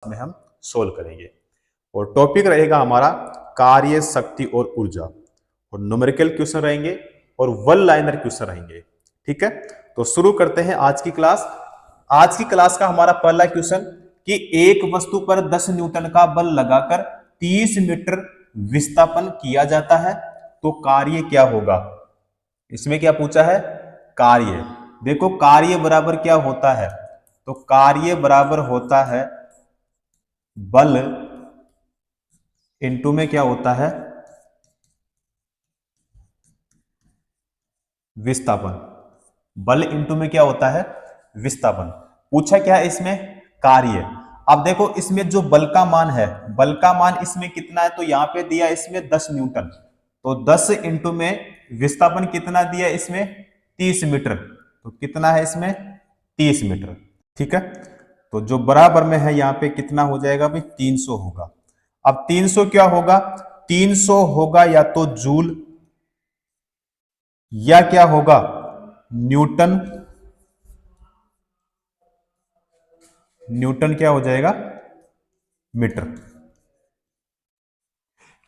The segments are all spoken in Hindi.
में हम सोल्व करेंगे। और टॉपिक रहेगा हमारा कार्य, शक्ति और ऊर्जा, और न्यूमेरिकल क्वेश्चन रहेंगे और वन लाइनर क्वेश्चन रहेंगे। ठीक है, तो शुरू करते हैं आज की क्लास। आज की क्लास का हमारा पहला क्वेश्चन कि एक वस्तु पर 10 न्यूटन का बल लगाकर 30 मीटर विस्थापन किया जाता है, तो कार्य क्या होगा। इसमें क्या पूछा है, कार्य। देखो कार्य बराबर क्या होता है, तो कार्य बराबर होता है बल इनटू में क्या होता है, विस्थापन। बल इनटू में क्या होता है, विस्थापन। पूछा क्या है इसमें, कार्य। अब देखो इसमें जो बल का मान है, बल का मान इसमें कितना है, तो यहां पे दिया इसमें 10 न्यूटन, तो 10 इंटू में विस्थापन कितना दिया इसमें 30 मीटर, तो कितना है इसमें 30 मीटर। ठीक है, तो जो बराबर में है यहां पे कितना हो जाएगा भाई 300 होगा। अब 300 क्या होगा, 300 होगा या तो जूल या क्या होगा न्यूटन। न्यूटन क्या हो जाएगा, मीटर।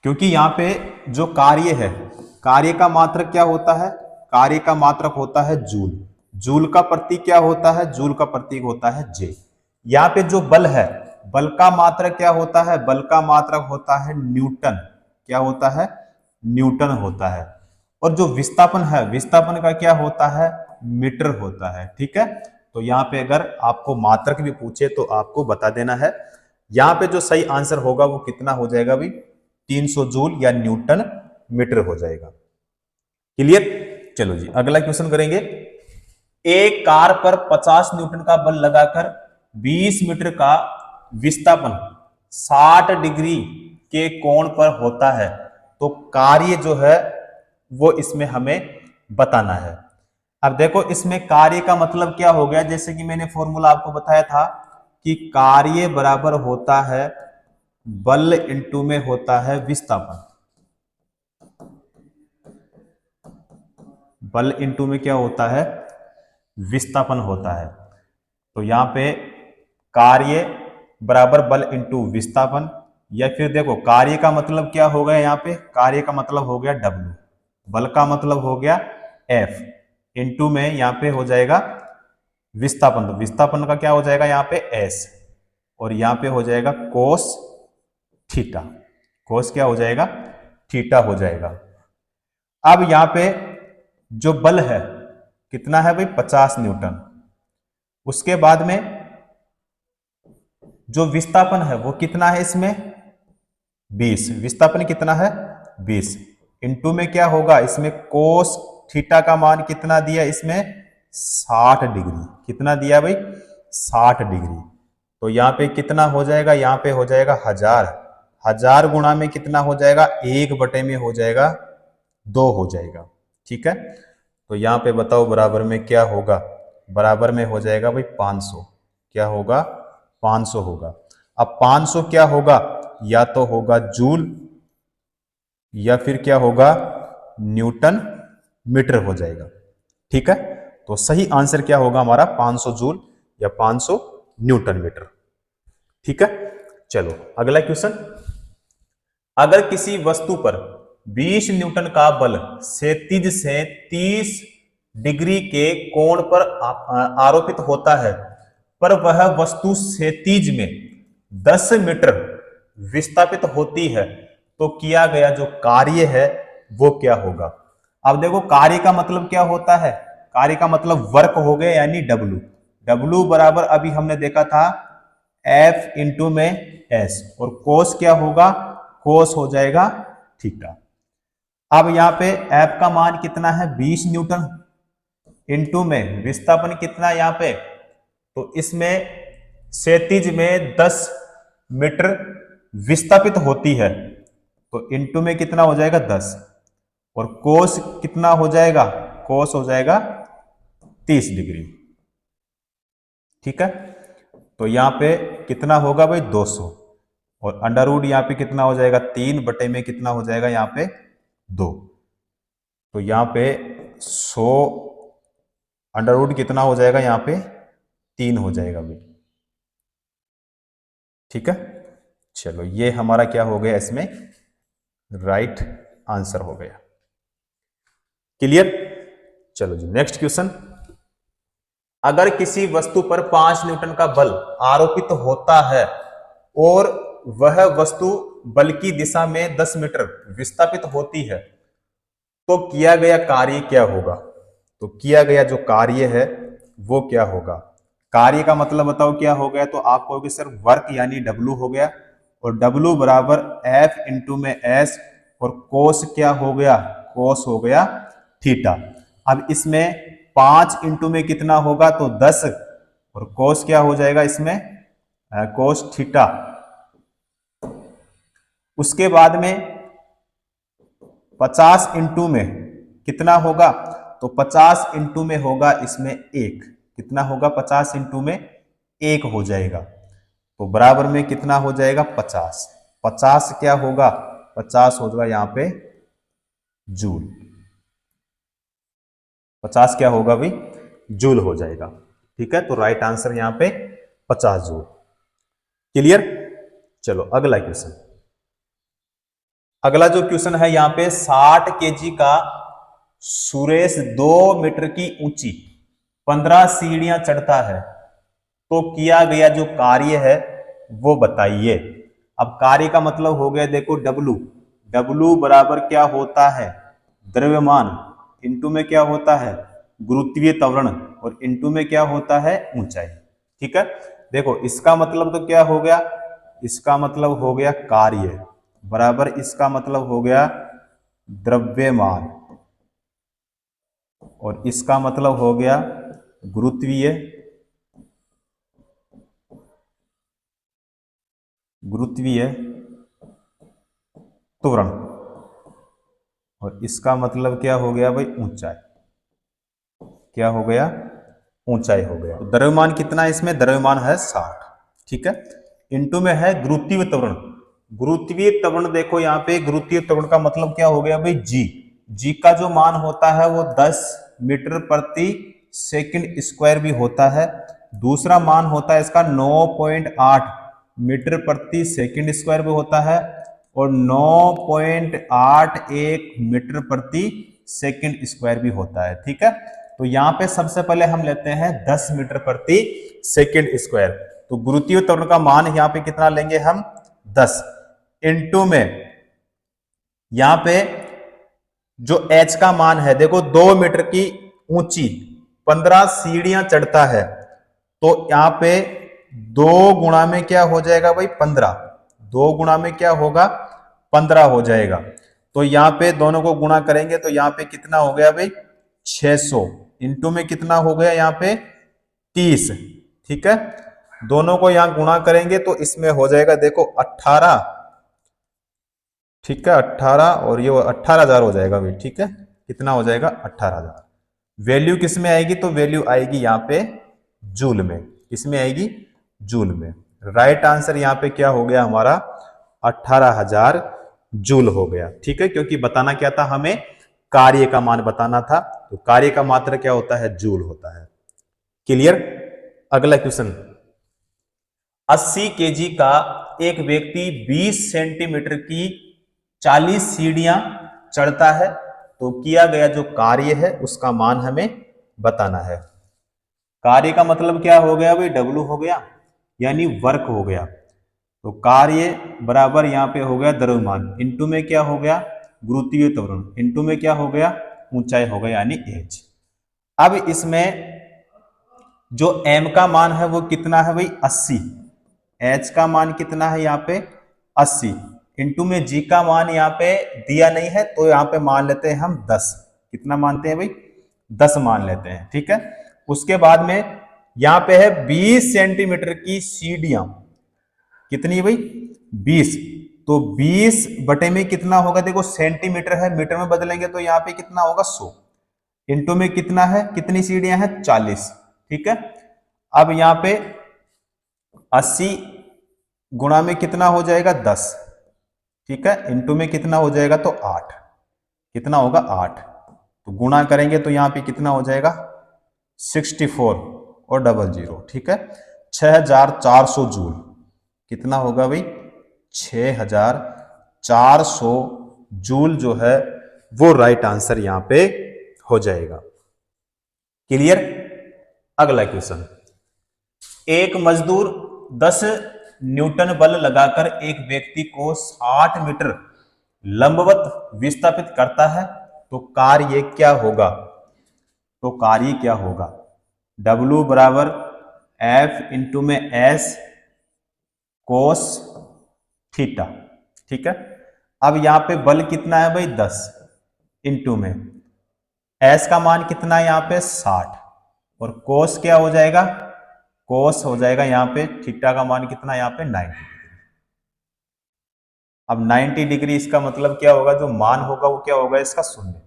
क्योंकि यहां पे जो कार्य है, कार्य का मात्रक क्या होता है, कार्य का मात्रक होता है जूल। जूल का प्रतीक क्या होता है, जूल का प्रतीक होता है जे। यहां पे जो बल है, बल का मात्रक क्या होता है, बल का मात्रक होता है न्यूटन। क्या होता है, न्यूटन होता है। और जो विस्थापन है, विस्थापन का क्या होता है, मीटर होता है। ठीक है, तो यहां पे अगर आपको मात्रक भी पूछे तो आपको बता देना है। यहां पे जो सही आंसर होगा वो कितना हो जाएगा भाई 300 जूल या न्यूटन मीटर हो जाएगा। क्लियर, चलो जी अगला क्वेश्चन करेंगे। एक कार पर 50 न्यूटन का बल लगाकर 20 मीटर का विस्थापन 60 डिग्री के कोण पर होता है, तो कार्य जो है वो इसमें हमें बताना है। अब देखो इसमें कार्य का मतलब क्या हो गया, जैसे कि मैंने फॉर्मूला आपको बताया था कि कार्य बराबर होता है बल इंटू में होता है विस्थापन। बल इंटू में क्या होता है, विस्थापन होता है। तो यहां पे कार्य बराबर बल इंटू विस्थापन, या फिर देखो कार्य का मतलब क्या हो गया, यहां पे कार्य का मतलब हो गया W, बल का मतलब हो गया F, इंटू में यहां पे हो जाएगा विस्थापन, तो विस्थापन का क्या हो जाएगा यहाँ पे S, और यहां पे हो जाएगा कोस थीटा। कोस क्या हो जाएगा, थीटा हो जाएगा। अब यहां पे जो बल है कितना है भाई 50 न्यूटन, उसके बाद में जो विस्थापन है वो कितना है इसमें 20, विस्थापन कितना है 20, इंटू में क्या होगा इसमें कोस थीटा का मान कितना दिया इसमें 60 डिग्री, कितना दिया भाई 60 डिग्री। तो यहाँ पे कितना हो जाएगा, यहाँ पे हो जाएगा 1000, 1000 गुणा में कितना हो जाएगा 1/, में हो जाएगा 2 हो जाएगा। ठीक है, तो यहाँ पे बताओ बराबर में क्या होगा, बराबर में हो जाएगा भाई 500, क्या होगा 500 होगा। अब 500 क्या होगा, या तो होगा जूल या फिर क्या होगा न्यूटन मीटर हो जाएगा। ठीक है, तो सही आंसर क्या होगा हमारा 500 जूल या 500 न्यूटन मीटर। ठीक है, चलो अगला क्वेश्चन। अगर किसी वस्तु पर 20 न्यूटन का बल क्षैतिज से 30 डिग्री के कोण पर आरोपित होता है, पर वह वस्तु क्षैतिज में 10 मीटर विस्थापित होती है, तो किया गया जो कार्य है वो क्या होगा। अब देखो कार्य का मतलब क्या होता है, कार्य का मतलब वर्क हो गया यानी W। W बराबर अभी हमने देखा था F इंटू में S, और कोस क्या होगा, कोस हो जाएगा थीटा। अब यहां पे F का मान कितना है 20 न्यूटन, इंटू में विस्थापन कितना यहां पे, तो इसमें क्षैतिज में 10 मीटर विस्थापित होती है, तो इंटू में कितना हो जाएगा 10, और कोस कितना हो जाएगा, कोस हो जाएगा 30 डिग्री। ठीक है, तो यहां पे कितना होगा भाई 200, और अंडर रूट यहां पे कितना हो जाएगा 3/, में कितना हो जाएगा यहां पे 2, तो यहां पे 100 अंडर रूट कितना हो जाएगा यहां पे 3 हो जाएगा भाई। ठीक है, चलो ये हमारा क्या हो गया, इसमें राइट आंसर हो गया। क्लियर। चलो जी नेक्स्ट क्वेश्चन। अगर किसी वस्तु पर 5 न्यूटन का बल आरोपित होता है और वह वस्तु बल की दिशा में 10 मीटर विस्थापित होती है तो किया गया कार्य क्या होगा? तो किया गया जो कार्य है वो क्या होगा? कार्य का मतलब बताओ क्या हो गया? तो आप कहोगे सर वर्क यानी डब्लू हो गया, और डब्लू बराबर एफ इंटू में एस, और कोस क्या हो गया? कोस हो गया थीटा। अब इसमें 5 इंटू में कितना होगा? तो 10, और कोस क्या हो जाएगा इसमें? Cos theta. उसके बाद में 50 इंटू में कितना होगा? तो 50 इंटू में होगा इसमें 1। कितना होगा? 50 इंटू में 1 हो जाएगा, तो बराबर में कितना हो जाएगा? 50। 50 क्या होगा? 50 होगा यहां पे जूल। 50 क्या होगा भाई? जूल हो जाएगा। ठीक है, तो राइट आंसर यहां पे 50 जूल। क्लियर। चलो अगला क्वेश्चन। अगला जो क्वेश्चन है यहां पे 60 केजी का सुरेश 2 मीटर की ऊंची 15 सीढ़ियां चढ़ता है तो किया गया जो कार्य है वो बताइए। अब कार्य का मतलब हो गया देखो डब्लू। डब्लू बराबर क्या होता है? द्रव्यमान इंटू में क्या होता है? गुरुत्वीय त्वरण, और इंटू में क्या होता है? ऊंचाई। ठीक है, देखो इसका मतलब तो क्या हो गया? इसका मतलब हो गया कार्य बराबर इसका मतलब हो गया द्रव्यमान, और इसका मतलब हो गया गुरुत्वीय त्वरण, और इसका मतलब क्या हो गया भाई? ऊंचाई। क्या हो गया? ऊंचाई हो गया। तो द्रव्यमान कितना है इसमें? द्रव्यमान है 60। ठीक है, इंटू में है गुरुत्वीय त्वरण। गुरुत्वीय त्वरण देखो यहाँ पे गुरुत्वीय त्वरण का मतलब क्या हो गया भाई? जी। जी का जो मान होता है वो 10 मीटर प्रति सेकंड स्क्वायर भी होता है। दूसरा मान होता है इसका 9.8 मीटर प्रति सेकंड स्क्वायर भी होता है, और 9.81 मीटर प्रति सेकंड स्क्वायर भी होता है। ठीक है, तो यहां पे सबसे पहले हम लेते हैं 10 मीटर प्रति सेकंड स्क्वायर। तो गुरुत्वीय त्वरण का मान यहां पे कितना लेंगे हम? 10 इंटू में यहां पे जो h का मान है देखो 2 मीटर की ऊंची 15 सीढ़ियां चढ़ता है, तो यहां पे 2 गुणा में क्या हो जाएगा भाई? 15। 2 गुणा में क्या होगा? 15 हो जाएगा। तो यहां पे दोनों को गुणा करेंगे तो यहां पे कितना हो गया भाई? 600 इंटू में कितना हो गया यहाँ पे? 30। ठीक है, दोनों को यहां गुणा करेंगे तो इसमें हो जाएगा देखो 18। ठीक है, 18, और ये 18,000 हो जाएगा भाई। ठीक है, कितना हो जाएगा? 18,000। वैल्यू किस में आएगी? तो वैल्यू आएगी यहाँ पे जूल में। किसमें आएगी? जूल में। राइट आंसर यहाँ पे क्या हो गया हमारा? 18,000 जूल हो गया। ठीक है, क्योंकि बताना क्या था हमें? कार्य का मान बताना था, तो कार्य का मात्रा क्या होता है? जूल होता है। क्लियर। अगला क्वेश्चन। 80 केजी का एक व्यक्ति 20 सेंटीमीटर की 40 सीढ़ियां चढ़ता है तो किया गया जो कार्य है उसका मान हमें बताना है। कार्य का मतलब क्या हो गया भाई? डब्लू हो गया यानी वर्क हो गया। तो कार्य बराबर यहां पे हो गया द्रव्यमान, इंटू में क्या हो गया? गुरुत्वीय त्वरण, इंटू में क्या हो गया? ऊंचाई हो गया यानी एच। अब इसमें जो m का मान है वो कितना है भाई? 80। h का मान कितना है यहाँ पे? 80 इंटू में g का मान यहाँ पे दिया नहीं है तो यहाँ पे मान लेते हैं हम 10। कितना मानते हैं भाई? 10 मान लेते हैं। ठीक है, उसके बाद में यहाँ पे है 20 सेंटीमीटर की सीढ़ियां। कितनी भाई? 20। तो 20 बटे में कितना होगा? देखो सेंटीमीटर है, मीटर में बदलेंगे तो यहाँ पे कितना होगा? 100 इंटू में कितना है? कितनी सीढ़ियां हैं? 40। ठीक है, अब यहां पे 80 गुणा में कितना हो जाएगा? 10। ठीक है, इंटू में कितना हो जाएगा? तो 8। कितना होगा? 8। तो गुणा करेंगे तो यहां पे कितना हो जाएगा? 64 और 00। ठीक है, 6400 जूल। कितना होगा भाई, 6400 जूल जो है वो राइट आंसर यहां पे हो जाएगा। क्लियर। अगला क्वेश्चन, एक मजदूर 10 न्यूटन बल लगाकर एक व्यक्ति को 60 मीटर लंबवत विस्थापित करता है, तो कार्य क्या होगा? तो कार्य क्या होगा? W बराबर F इंटू में S कोस थीटा। ठीक है। अब यहां पे बल कितना है भाई, 10 इंटू में S का मान कितना है यहां पे 60, और कोस क्या हो जाएगा, कोस हो जाएगा यहां पे थीटा का मान कितना, यहां पे 90 डिग्री। अब 90 डिग्री इसका मतलब क्या होगा, जो मान होगा वो क्या होगा इसका, शून्य।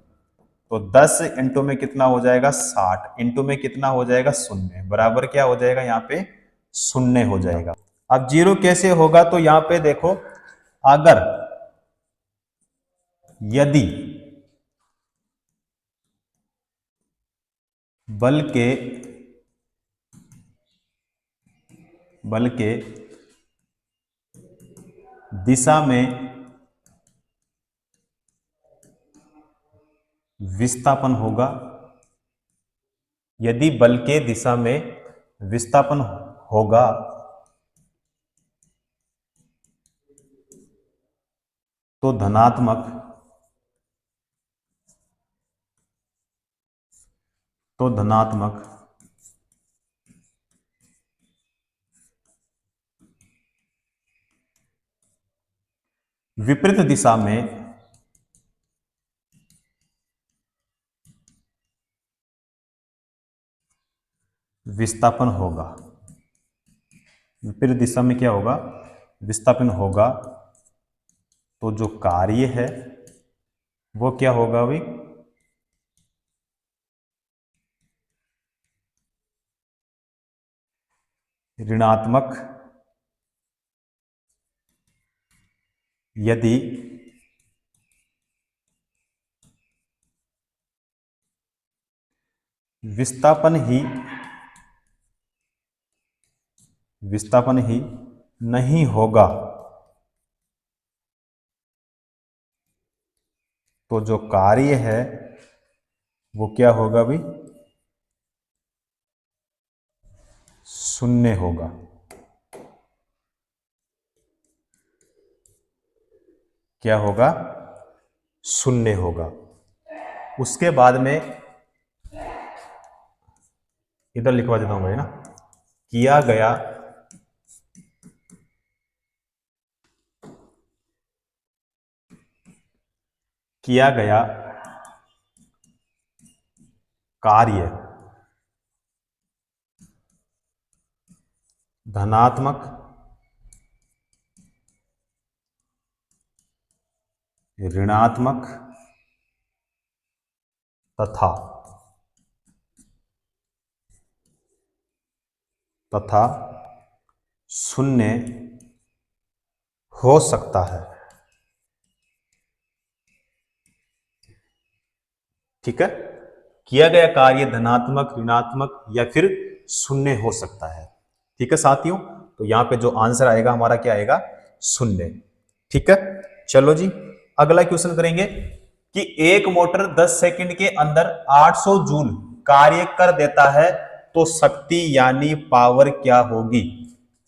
तो 10 इंटू में कितना हो जाएगा 60, इंटू में कितना हो जाएगा शून्य, बराबर क्या हो जाएगा यहाँ पे शून्य हो जाएगा। अब जीरो कैसे होगा, तो यहां पे देखो, अगर यदि बल के दिशा में विस्थापन होगा, यदि बल के दिशा में विस्थापन होगा तो धनात्मक विपरीत दिशा में विस्थापन होगा। विपरीत दिशा में क्या होगा, विस्थापन होगा, तो जो कार्य है वो क्या होगा भाई, ऋणात्मक, यदि विस्थापन ही नहीं होगा, तो जो कार्य है वो क्या होगा भाई, शून्य होगा। क्या होगा, शून्य होगा। उसके बाद में इधर लिखवा देता हूं भाई ना, किया गया कार्य धनात्मक, ऋणात्मक तथा शून्य हो सकता है। ठीक है। किया गया कार्य धनात्मक, ऋणात्मक या फिर शून्य हो सकता है। ठीक है साथियों, तो यहां पे जो आंसर आएगा हमारा क्या आएगा, शून्य। ठीक है। चलो जी, अगला क्वेश्चन करेंगे कि एक मोटर 10 सेकंड के अंदर 800 जूल कार्य कर देता है, तो शक्ति यानी पावर क्या होगी?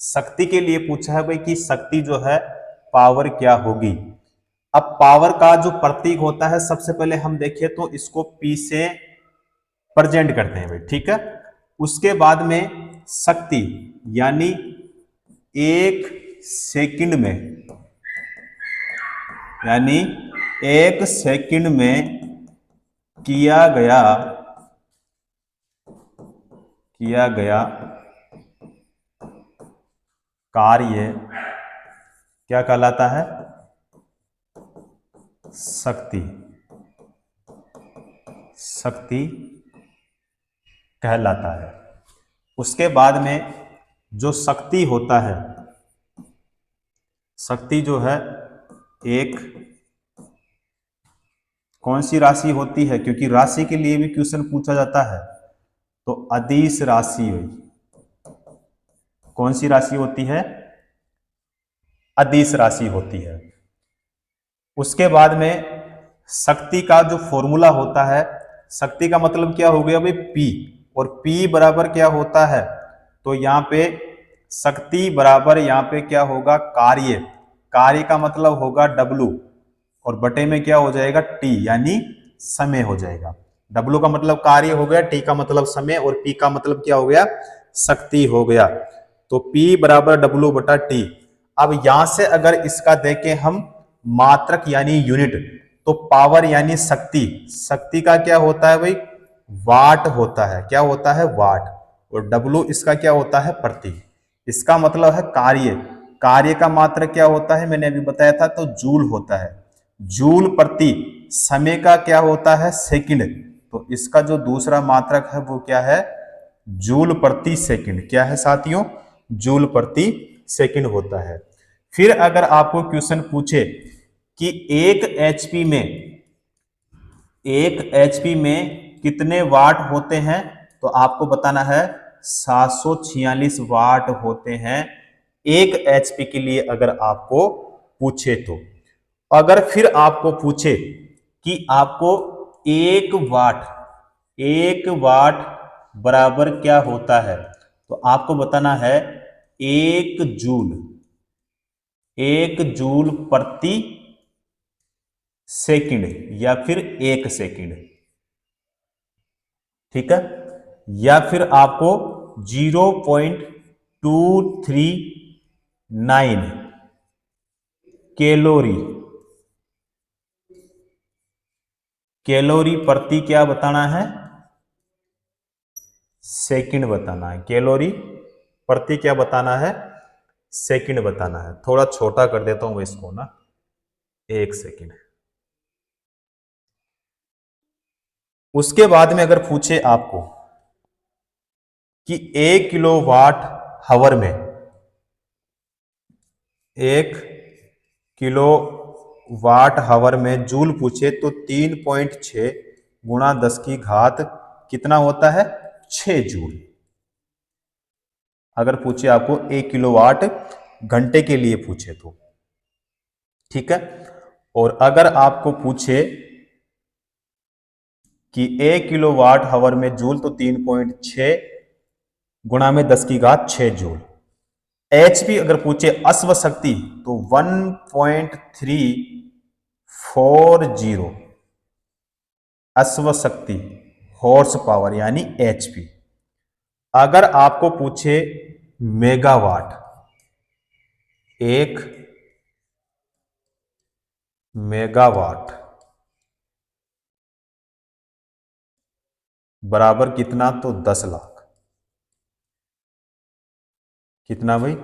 शक्ति के लिए पूछा है भाई कि शक्ति जो है पावर क्या होगी। अब पावर का जो प्रतीक होता है, सबसे पहले हम देखें तो इसको P से प्रेजेंट करते हैं भाई। ठीक है। उसके बाद में शक्ति यानी एक सेकंड में किया गया कार्य क्या कहलाता है, शक्ति कहलाता है। उसके बाद में जो शक्ति होता है, शक्ति जो है एक कौन सी राशि होती है, क्योंकि राशि के लिए भी क्वेश्चन पूछा जाता है, तो अदिश राशि हुई। कौन सी राशि होती है, अदिश राशि होती है। उसके बाद में शक्ति का जो फॉर्मूला होता है, शक्ति का मतलब क्या हो गया भाई P, और P बराबर क्या होता है, तो यहाँ पे शक्ति बराबर यहाँ पे क्या होगा, कार्य, कार्य का मतलब होगा W, और बटे में क्या हो जाएगा T, यानी समय हो जाएगा। W का मतलब कार्य हो गया, T का मतलब समय, और P का मतलब क्या हो गया, शक्ति हो गया। तो P बराबर W बटा T। अब यहां से अगर इसका देखें हम मात्रक यानी यूनिट, तो पावर यानी शक्ति, शक्ति का क्या होता है भाई, वाट होता है। क्या होता है, वाट। और W इसका क्या होता है, प्रति। इसका मतलब है कार्य, कार्य का मात्रक क्या होता है, मैंने अभी बताया था, तो जूल होता है, जूल प्रति। समय का क्या होता है, सेकंड। तो इसका जो दूसरा मात्रक है वो क्या है, जूल प्रति सेकंड। क्या है साथियों, जूल प्रति सेकंड होता है। फिर अगर आपको क्वेश्चन पूछे कि एक एचपी में कितने वाट होते हैं, तो आपको बताना है 746 वाट होते हैं एक एचपी के लिए, अगर आपको पूछे तो। अगर फिर आपको पूछे कि आपको एक वाट बराबर क्या होता है, तो आपको बताना है एक जूल प्रति सेकंड, या फिर एक सेकंड, ठीक है। या फिर आपको 0.239 कैलोरी प्रति क्या बताना है, सेकंड बताना है। कैलोरी प्रति क्या बताना है, सेकंड बताना है। थोड़ा छोटा कर देता हूं इसको ना, एक सेकंड। उसके बाद में अगर पूछे आपको कि 1 किलोवाट हावर में, 1 किलोवाट हावर में जूल पूछे, तो 3.6 गुणा 10 की घात कितना होता है, 6 जूल। अगर पूछे आपको 1 किलोवाट घंटे के लिए पूछे तो, ठीक है। और अगर आपको पूछे कि 1 किलोवाट हावर में जूल, तो 3.6 गुणा में 10 की घात 6 जूल। एचपी अगर पूछे अश्व शक्ति, तो 1.340 अश्व शक्ति, हॉर्स पावर यानी एचपी। अगर आपको पूछे मेगावाट, 1 मेगावाट बराबर कितना, तो 10 लाख। कितना भाई,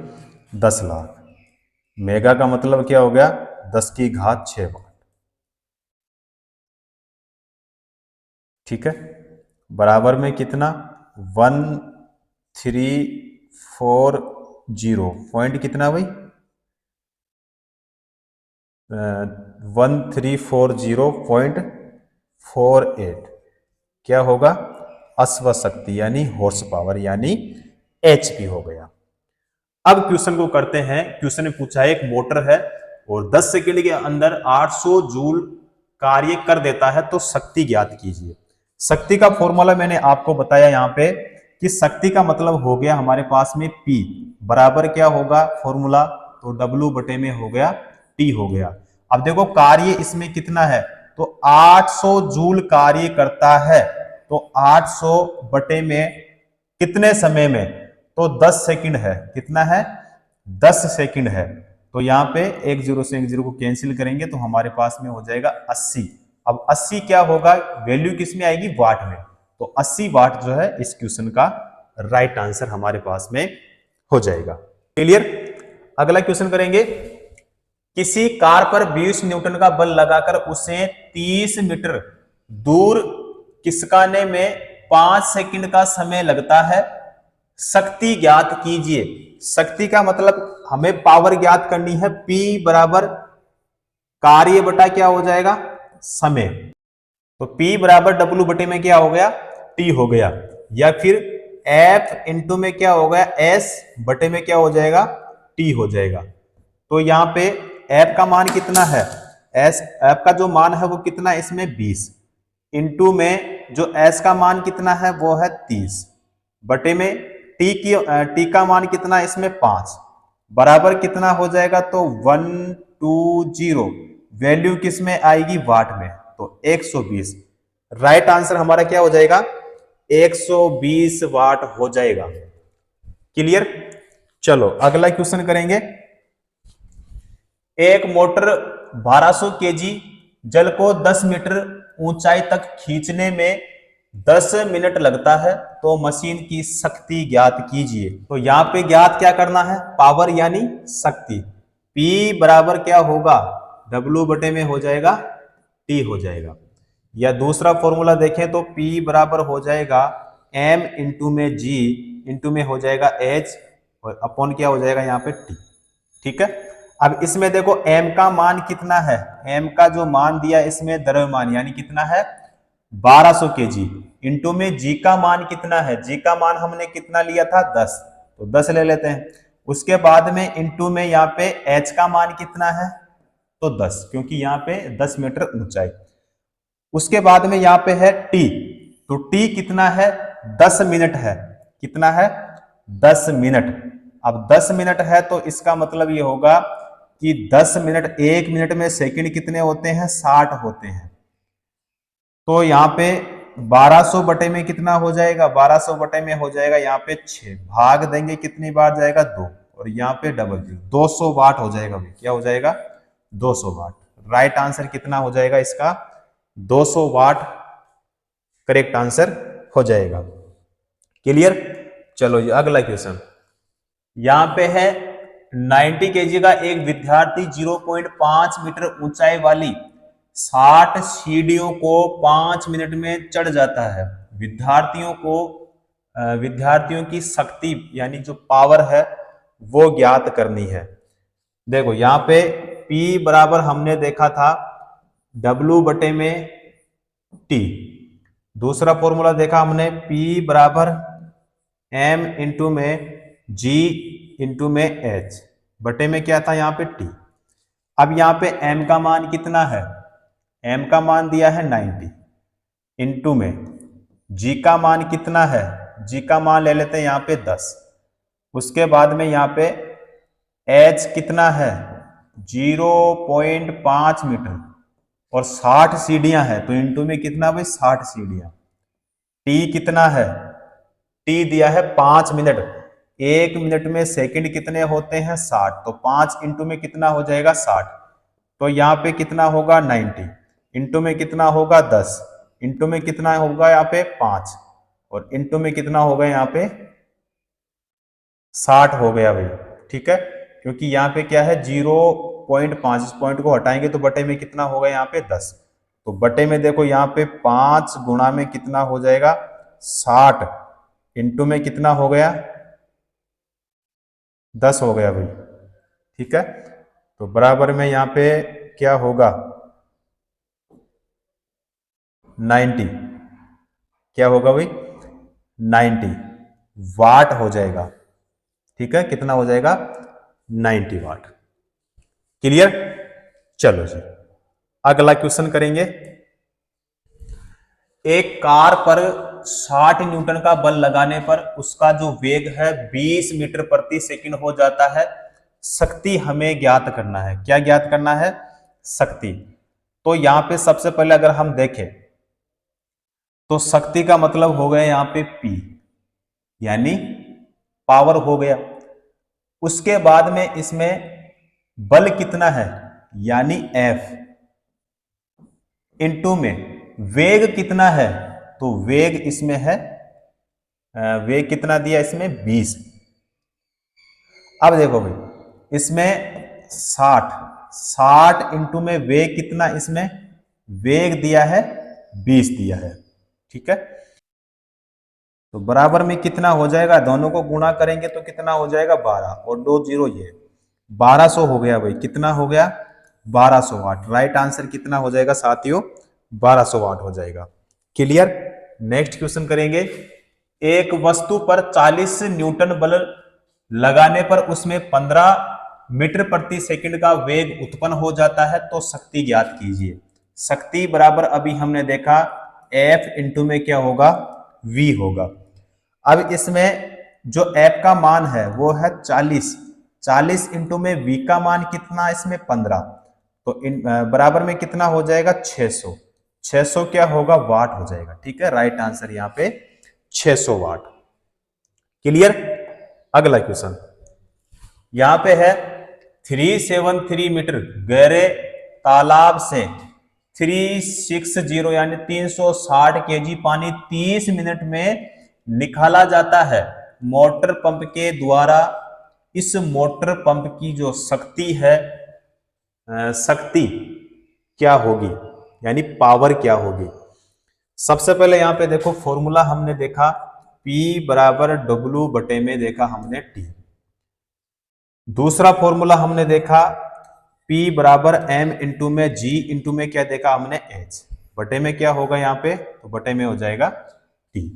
10 लाख। मेगा का मतलब क्या हो गया, 10 की घात 6 वाट, ठीक है। बराबर में कितना, 1340 पॉइंट कितना भाई, 1340.48 क्या होगा, अश्व शक्ति यानी हॉर्स पावर यानी एचपी हो गया। अब क्वेश्चन को करते हैं। क्वेश्चन में पूछा है एक मोटर है और 10 सेकंड के अंदर 800 जूल कार्य कर देता है, तो शक्ति ज्ञात कीजिए। शक्ति का फॉर्मूला मैंने आपको बताया यहां पे कि शक्ति का मतलब हो गया हमारे पास में P बराबर क्या होगा फॉर्मूला, तो W बटे में हो गया T हो गया। अब देखो कार्य इसमें कितना है, तो 800 जूल कार्य करता है, तो 800 बटे में कितने समय में, तो 10 सेकंड है। कितना है, 10 सेकंड है। तो यहां पे एक जीरो से एक जीरो को कैंसिल करेंगे तो हमारे पास में हो जाएगा 80। अब 80 क्या होगा, वैल्यू किस में आएगी, वाट में। तो 80 वाट जो है इस क्वेश्चन का राइट आंसर हमारे पास में हो जाएगा। क्लियर। अगला क्वेश्चन करेंगे। किसी कार पर 20 न्यूटन का बल लगाकर उसे 30 मीटर दूर खिसकाने में 5 सेकंड का समय लगता है, शक्ति ज्ञात कीजिए। शक्ति का मतलब हमें पावर ज्ञात करनी है। P बराबर कार्य बटा क्या हो जाएगा, समय। तो P बराबर W बटे में क्या हो गया, T हो गया। या फिर F इंटू में क्या हो गया, S बटे में क्या हो जाएगा, T हो जाएगा। तो यहाँ पे F का मान कितना है, F का जो मान है वो कितना है इसमें 20, इंटू में जो S का मान कितना है वो है 30, बटे में T का मान कितना है इसमें 5, बराबर कितना हो जाएगा, तो 120, वैल्यू किस में आएगी, वाट में, तो 120। राइट आंसर हमारा क्या हो जाएगा, 120 वाट हो जाएगा। क्लियर। चलो अगला क्वेश्चन करेंगे। एक मोटर 1200 केजी जल को 10 मीटर ऊंचाई तक खींचने में 10 मिनट लगता है, तो मशीन की शक्ति ज्ञात कीजिए। तो यहां पे ज्ञात क्या करना है, पावर यानी शक्ति। P बराबर क्या होगा, W बटे में हो जाएगा T हो जाएगा, या दूसरा फॉर्मूला देखें तो P बराबर हो जाएगा M इंटू में G इंटू में हो जाएगा H और अपॉन क्या हो जाएगा यहाँ पे T। ठीक है। अब इसमें देखो M का मान कितना है, M का जो मान दिया इसमें द्रव्यमान यानी कितना है 1200 केजी, इंटू में G का मान कितना है, G का मान हमने कितना लिया था 10, तो 10 ले लेते हैं। उसके बाद में इंटू में यहाँ पे H का मान कितना है, तो 10, क्योंकि यहाँ पे 10 मीटर ऊंचाई। उसके बाद में यहाँ पे है T, तो T कितना है 10 मिनट है, कितना है 10 मिनट। अब 10 मिनट है तो इसका मतलब ये होगा कि 10 मिनट, 1 मिनट में सेकंड कितने होते हैं 60 होते हैं, तो यहाँ पे 1200 बटे में कितना हो जाएगा, 1200 बटे में हो जाएगा यहाँ पे 6, भाग देंगे कितनी बार जाएगा 2, और यहाँ पे डबल 200 वाट हो जाएगा। क्या हो जाएगा 200 वाट। राइट आंसर कितना हो जाएगा इसका 200 वाट करेक्ट आंसर हो जाएगा। क्लियर। चलो जी अगला क्वेश्चन। यहां पे है 90 केजी का एक विद्यार्थी 0.5 मीटर ऊंचाई वाली 60 सीढ़ियों को 5 मिनट में चढ़ जाता है। विद्यार्थियों की शक्ति यानी जो पावर है वो ज्ञात करनी है। देखो यहाँ पे P बराबर हमने देखा था W बटे में T, दूसरा फॉर्मूला देखा हमने P बराबर M इंटू में G इंटू में H, बटे में क्या था यहाँ पे T। अब यहाँ पे M का मान कितना है, M का मान दिया है 90, इंटू में G का मान कितना है, G का मान ले लेते हैं यहाँ पे 10। उसके बाद में यहाँ पे H कितना है 0.5 मीटर और 60 सीढ़ियां है, तो इंटू में कितना भाई 60 सीढ़ियां। T कितना है, T दिया है 5 मिनट, 1 मिनट में सेकंड कितने होते हैं 60, तो 5 इंटू में कितना हो जाएगा 60, तो यहाँ पे कितना होगा 90, इंटू में कितना होगा 10, इंटू में कितना होगा यहाँ पे 5, और इंटू में कितना होगा यहाँ पे 60 हो गया भाई। ठीक है, क्योंकि यहाँ पे क्या है 0.5, इस पॉइंट को हटाएंगे तो बटे में कितना होगा यहाँ पे 10, तो बटे में देखो यहाँ पे 5 गुणा में कितना हो जाएगा 60, इंटू में कितना हो गया 10 हो गया भाई। ठीक है, तो बराबर में यहाँ पे क्या होगा 90, क्या होगा भाई 90 वाट हो जाएगा। ठीक है, कितना हो जाएगा 90 वाट। क्लियर। चलो जी अगला क्वेश्चन करेंगे। एक कार पर 60 न्यूटन का बल लगाने पर उसका जो वेग है 20 मीटर प्रति सेकंड हो जाता है। शक्ति हमें ज्ञात करना है। क्या ज्ञात करना है, शक्ति। तो यहां पे सबसे पहले अगर हम देखें तो शक्ति का मतलब हो गया यहां पे P यानी पावर हो गया। उसके बाद में इसमें बल कितना है यानी F, इनटू में वेग कितना है, तो वेग इसमें है, वेग कितना दिया इसमें 20। अब देखो भाई इसमें 60 इंटू में वेग कितना, इसमें वेग दिया है 20 दिया है। ठीक है, तो बराबर में कितना हो जाएगा, दोनों को गुणा करेंगे तो कितना हो जाएगा 12 और 2 0, ये 1200 हो गया भाई। कितना हो गया 1200 वाट। राइट आंसर कितना हो जाएगा साथियों 1200 वाट हो जाएगा। क्लियर। नेक्स्ट क्वेश्चन करेंगे। एक वस्तु पर 40 न्यूटन बल लगाने पर उसमें 15 मीटर प्रति सेकंड का वेग उत्पन्न हो जाता है तो शक्ति ज्ञात कीजिए। शक्ति बराबर अभी हमने देखा F इंटू में क्या होगा, V होगा। अब इसमें जो F का मान है वो है 40 इंटू में V का मान कितना, इसमें 15, तो बराबर में कितना हो जाएगा 600 क्या होगा, वाट हो जाएगा। ठीक है, राइट आंसर यहाँ पे 600 वाट। क्लियर। अगला क्वेश्चन यहां पे है 373 मीटर गहरे तालाब से 360 यानी 360 केजी पानी 30 मिनट में निकाला जाता है मोटर पंप के द्वारा। इस मोटर पंप की जो शक्ति है, शक्ति क्या होगी, यानी पावर क्या होगी। सबसे पहले यहां पे देखो फॉर्मूला हमने देखा P बराबर W बटे में देखा हमने T। दूसरा फॉर्मूला हमने देखा P बराबर M इंटू में G इंटू में क्या देखा हमने H, बटे में क्या होगा यहाँ पे, तो बटे में हो जाएगा T।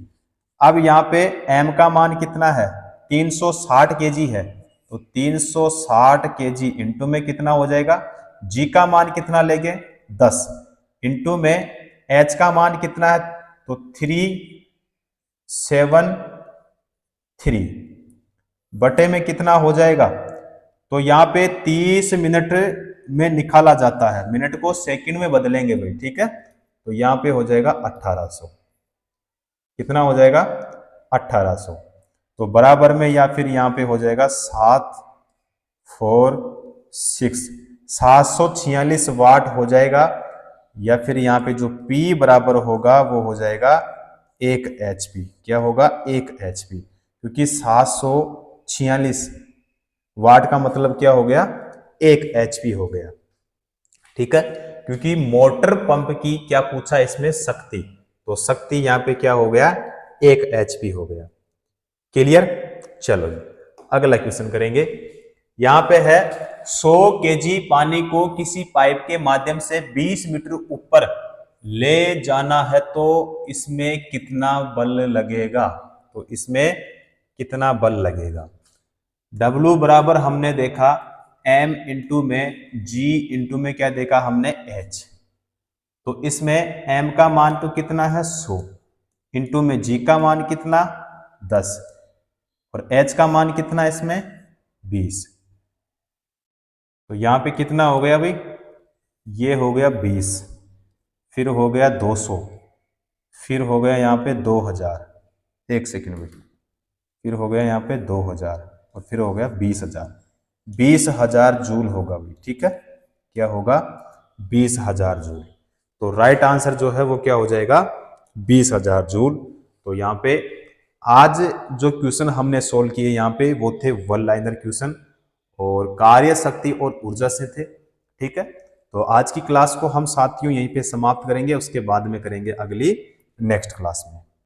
अब यहाँ पे M का मान कितना है, 360 केजी है, तो 360 केजी इंटू में कितना हो जाएगा, G का मान कितना लेंगे 10 इंटू में H का मान कितना है, तो 373 बटे में कितना हो जाएगा, तो यहाँ पे 30 मिनट में निकाला जाता है, मिनट को सेकंड में बदलेंगे भाई। ठीक है, तो यहाँ पे हो जाएगा 1800, कितना हो जाएगा 1800, तो बराबर में या फिर यहाँ पे हो जाएगा 746 वाट हो जाएगा, या फिर यहाँ पे जो P बराबर होगा वो हो जाएगा 1 HP। क्या होगा, 1 HP, क्योंकि 746 वाट का मतलब क्या हो गया, 1 HP हो गया। ठीक है, क्योंकि मोटर पंप की क्या पूछा इसमें, शक्ति, तो शक्ति यहाँ पे क्या हो गया, 1 HP हो गया। क्लियर। चलो अगला क्वेश्चन करेंगे। यहां पे है 100 केजी पानी को किसी पाइप के माध्यम से 20 मीटर ऊपर ले जाना है तो इसमें कितना बल लगेगा, तो इसमें कितना बल लगेगा। W बराबर हमने देखा M इंटू में G इंटू में क्या देखा हमने H, तो इसमें M का मान तो कितना है 100 इंटू में G का मान कितना 10 और H का मान कितना इसमें 20, तो यहां पे कितना हो गया भाई, ये हो गया 20, फिर हो गया 200, फिर हो गया यहाँ पे 2000, एक सेकंड में, फिर हो गया यहाँ पे 2000 और फिर हो गया 20,000, 20,000 जूल होगा भाई। ठीक है, क्या होगा 20,000 जूल, तो राइट आंसर जो है वो क्या हो जाएगा 20,000 जूल। तो यहाँ पे आज जो क्वेश्चन हमने सोल्व किए यहाँ पे वो थे वन लाइनर क्वेश्चन और कार्य शक्ति और ऊर्जा से थे। ठीक है, तो आज की क्लास को हम साथियों यहीं पे समाप्त करेंगे, उसके बाद में करेंगे अगली नेक्स्ट क्लास में।